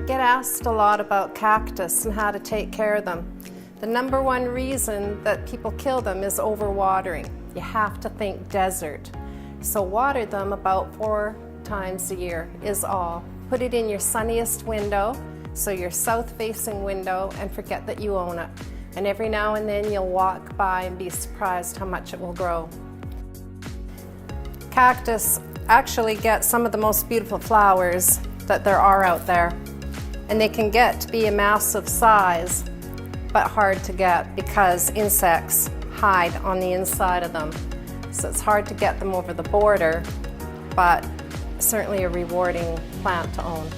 get asked a lot about cactus and how to take care of them. The number one reason that people kill them is overwatering. You have to think desert. So water them about 4 times a year is all. Put it in your sunniest window, so your south-facing window, and forget that you own it. And every now and then you'll walk by and be surprised how much it will grow. Cactus actually get some of the most beautiful flowers that there are out there. And they can get to be a massive size, but hard to get because insects hide on the inside of them. So it's hard to get them over the border, but certainly a rewarding plant to own.